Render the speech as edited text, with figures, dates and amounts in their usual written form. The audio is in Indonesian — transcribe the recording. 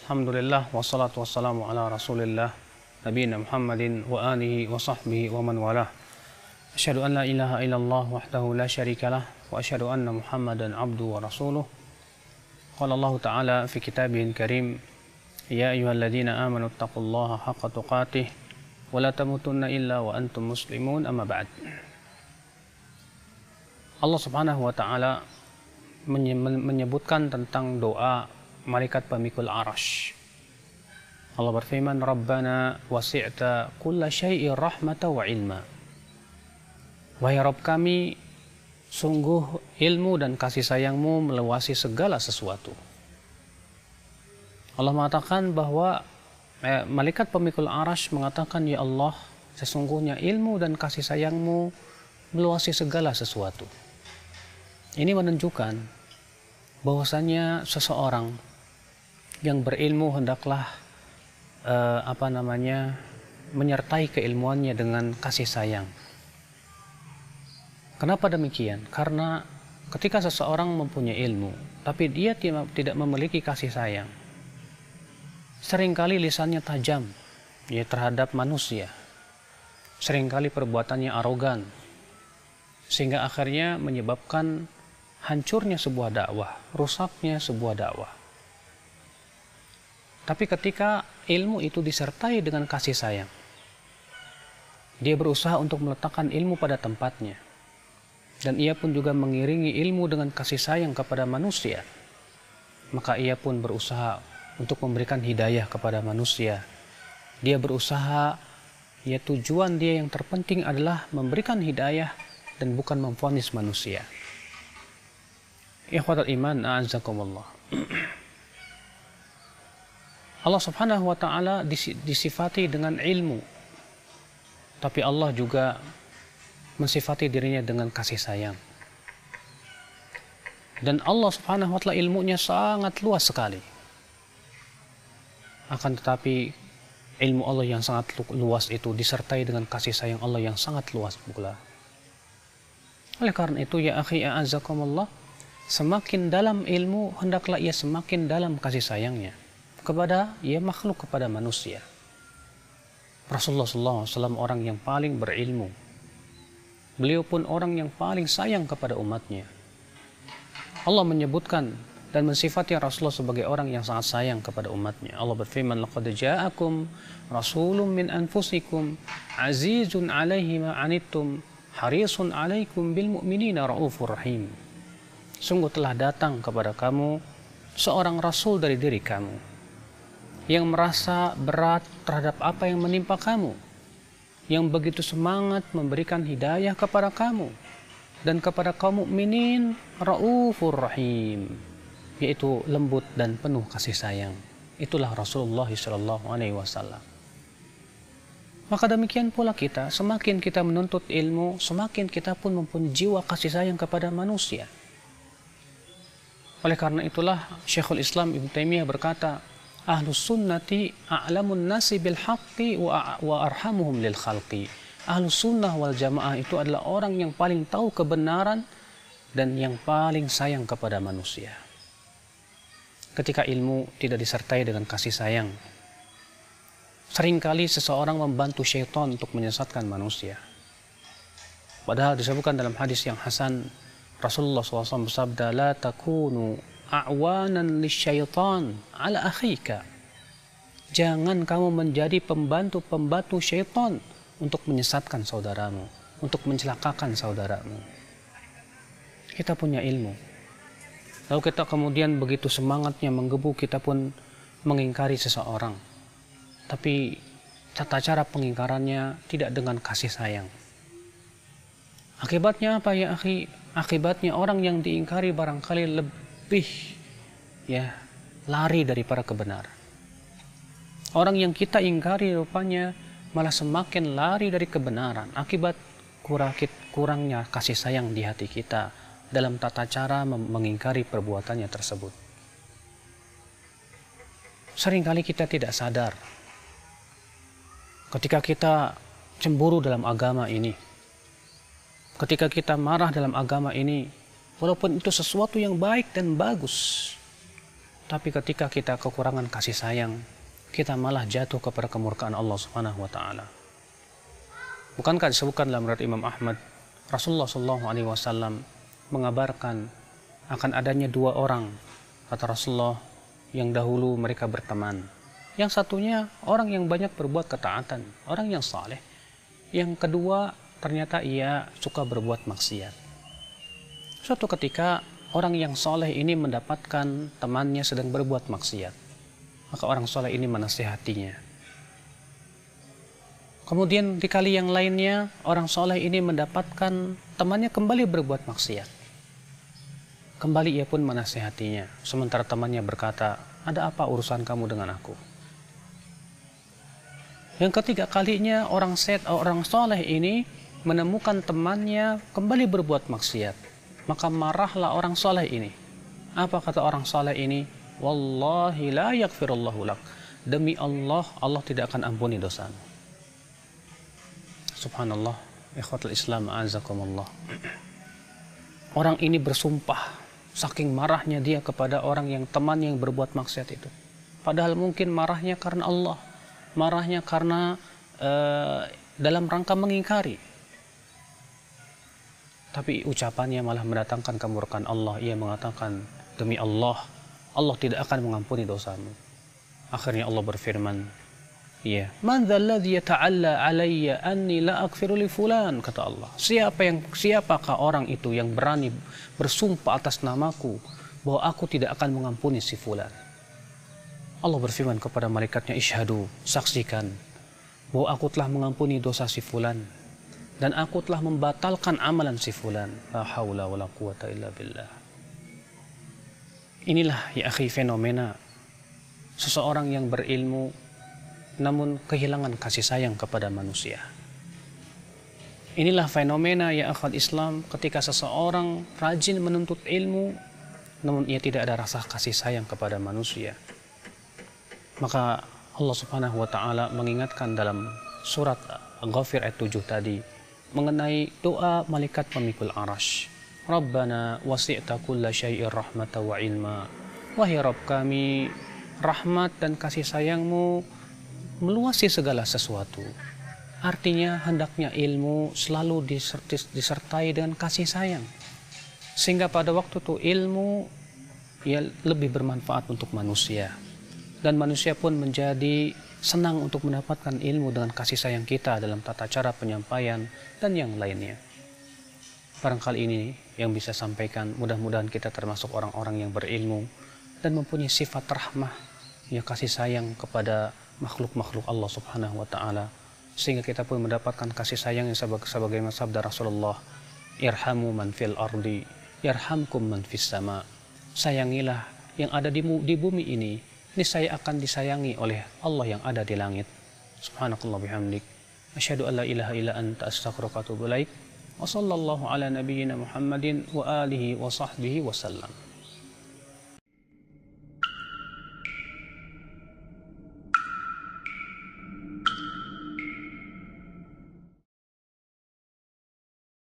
Alhamdulillah wassalatu wassalamu ala Rasulillah nabiyina Muhammadin wa alihi wa sahbihi wa man walah. Asyhadu an la ilaha illallah wahdahu la syarikalah wa asyhadu anna Muhammadan abduhu wa rasuluh. Qala Allah Ta'ala fi kitabihil karim, ya ayyuhalladzina amanu taqullaha haqqa tuqatih wa la tamutunna illa wa antum muslimun, amma ba'd. Allah Subhanahu wa Ta'ala menyebutkan tentang doa malaikat pemikul arash. Allah berfirman, Rabbana wasi'ta kulla syai'in rahmata wa ilma. Wahai Rabb kami, sungguh ilmu dan kasih sayangmu meluasi segala sesuatu. Allah mengatakan bahwa malaikat pemikul arash mengatakan, ya Allah, sesungguhnya ilmu dan kasih sayangmu meluasi segala sesuatu. Ini menunjukkan bahwasanya seseorang yang berilmu hendaklah menyertai keilmuannya dengan kasih sayang. Kenapa demikian? Karena ketika seseorang mempunyai ilmu tapi dia tidak memiliki kasih sayang, seringkali lisannya tajam terhadap manusia, seringkali perbuatannya arogan, sehingga akhirnya menyebabkan hancurnya sebuah dakwah, rusaknya sebuah dakwah. Tapi ketika ilmu itu disertai dengan kasih sayang, dia berusaha untuk meletakkan ilmu pada tempatnya, dan ia pun juga mengiringi ilmu dengan kasih sayang kepada manusia, maka ia pun berusaha untuk memberikan hidayah kepada manusia. Dia berusaha, tujuan dia yang terpenting adalah memberikan hidayah dan bukan memvonis manusia. Ikhwatal iman, a'azzakumullah. Allah Subhanahu wa Ta'ala disifati dengan ilmu, tapi Allah juga mensifati dirinya dengan kasih sayang. Dan Allah Subhanahu wa Ta'ala ilmunya sangat luas sekali. Akan tetapi ilmu Allah yang sangat luas itu disertai dengan kasih sayang Allah yang sangat luas pula. Oleh karena itu, ya akhi a'azzakumullah, semakin dalam ilmu hendaklah ia semakin dalam kasih sayangnya kepada makhluk, kepada manusia. Rasulullah SAW orang yang paling berilmu. Beliau pun orang yang paling sayang kepada umatnya. Allah menyebutkan dan mensifati Rasulullah sebagai orang yang sangat sayang kepada umatnya. Allah berfirman, laqad ja'akum rasulun min anfusikum azizun 'alaihi ma 'anittum harisun 'alaikum bil mu'minina raufur rahim. Sungguh telah datang kepada kamu seorang rasul dari diri kamu yang merasa berat terhadap apa yang menimpa kamu, yang begitu semangat memberikan hidayah kepada kamu dan kepada kaum mukminin, raufur rahim, yaitu lembut dan penuh kasih sayang. Itulah Rasulullah SAW. Maka demikian pula kita, semakin kita menuntut ilmu, semakin kita pun mempunyai jiwa kasih sayang kepada manusia. Oleh karena itulah Syekhul Islam Ibnu Taimiyah berkata, Ahlus sunnati a'lamun nasi bil haqqi wa arhamuhum lil khalqi. Ahlus sunnah wal jamaah itu adalah orang yang paling tahu kebenaran dan yang paling sayang kepada manusia. Ketika ilmu tidak disertai dengan kasih sayang, seringkali seseorang membantu syaitan untuk menyesatkan manusia. Padahal disebutkan dalam hadis yang hasan, Rasulullah SAW bersabda, la takunu a'wanan lisyaitan ala akhika. Jangan kamu menjadi pembantu-pembantu syaitan untuk menyesatkan saudaramu, untuk mencelakakan saudaramu. Kita punya ilmu, lalu kita kemudian begitu semangatnya menggebu, kita pun mengingkari seseorang, tapi tata cara pengingkarannya tidak dengan kasih sayang. Akibatnya apa ya akhi? Akibatnya orang yang diingkari barangkali lebih lari daripada kebenaran. Orang yang kita ingkari rupanya malah semakin lari dari kebenaran akibat kurangnya kasih sayang di hati kita dalam tata cara mengingkari perbuatannya tersebut. Seringkali kita tidak sadar ketika kita cemburu dalam agama ini, ketika kita marah dalam agama ini, walaupun itu sesuatu yang baik dan bagus, Tapi ketika kita kekurangan kasih sayang, kita malah jatuh kepada kemurkaan Allah Subhanahu wa taala. Bukankah disebutkan dalam riwayat Imam Ahmad, Rasulullah Shallallahu alaihi wasallam mengabarkan akan adanya dua orang, kata Rasulullah, yang dahulu mereka berteman. Yang satunya orang yang banyak berbuat ketaatan, orang yang saleh. Yang kedua ternyata ia suka berbuat maksiat. Suatu ketika orang yang soleh ini mendapatkan temannya sedang berbuat maksiat. Maka orang soleh ini menasihatinya. Kemudian di kali yang lainnya, orang soleh ini mendapatkan temannya kembali berbuat maksiat. Kembali ia pun menasihatinya. Sementara temannya berkata, ada apa urusan kamu dengan aku? Yang ketiga kalinya orang soleh ini menemukan temannya kembali berbuat maksiat. Maka marahlah orang soleh ini. Apa kata orang soleh ini? Wallahi la yaghfirullahu lak. Demi Allah, Allah tidak akan ampuni dosamu. Subhanallah, ikhwatul Islam a'azakumullah. Orang ini bersumpah, saking marahnya dia kepada orang yang teman yang berbuat maksiat itu. Padahal mungkin marahnya karena Allah, marahnya karena dalam rangka mengingkari. Tapi ucapannya malah mendatangkan kemurkaan Allah. Ia mengatakan, demi Allah, Allah tidak akan mengampuni dosamu. Akhirnya Allah berfirman, ya, man dzalladzi yata'alla alayya anni la aghfiru li fulan, kata Allah. Siapakah orang itu yang berani bersumpah atas namaku bahwa aku tidak akan mengampuni si fulan? Allah berfirman kepada malaikatnya, isyhadu, saksikan bahwa aku telah mengampuni dosa si fulan dan aku telah membatalkan amalan si fulan. La haula wala quwata illa billah. Inilah ya akhi fenomena seseorang yang berilmu namun kehilangan kasih sayang kepada manusia. Inilah fenomena ya akhwat Islam ketika seseorang rajin menuntut ilmu namun ia tidak ada rasa kasih sayang kepada manusia. Maka Allah Subhanahu wa taala mengingatkan dalam surat Ghafir ayat 7 tadi mengenai doa malaikat pemikul arasy. Rabbana wasi'ta kulla syai'ir rahmata wa ilma. Wahai Rabb kami, rahmat dan kasih sayangmu meluasi segala sesuatu. Artinya hendaknya ilmu selalu disertai dengan kasih sayang. Sehingga pada waktu itu ilmu ya lebih bermanfaat untuk manusia. Dan manusia pun menjadi senang untuk mendapatkan ilmu dengan kasih sayang kita dalam tata cara penyampaian dan yang lainnya. Barangkali ini yang bisa sampaikan, mudah-mudahan kita termasuk orang-orang yang berilmu dan mempunyai sifat rahmah, ya kasih sayang kepada makhluk-makhluk Allah Subhanahu wa taala, sehingga kita pun mendapatkan kasih sayang yang sebagaimana sabda Rasulullah, irhamu man fil ardi yarhamkum man fis sama. Sayangilah yang ada di bumi ini niscaya akan disayangi oleh Allah yang ada di langit. Subhanakallah bihamdik, asyhadu an la ilaha illa anta astaghfiruka wa atubu ilaik. Wa sallallahu ala nabiyyina Muhammadin wa alihi wa sahbihi wasallam.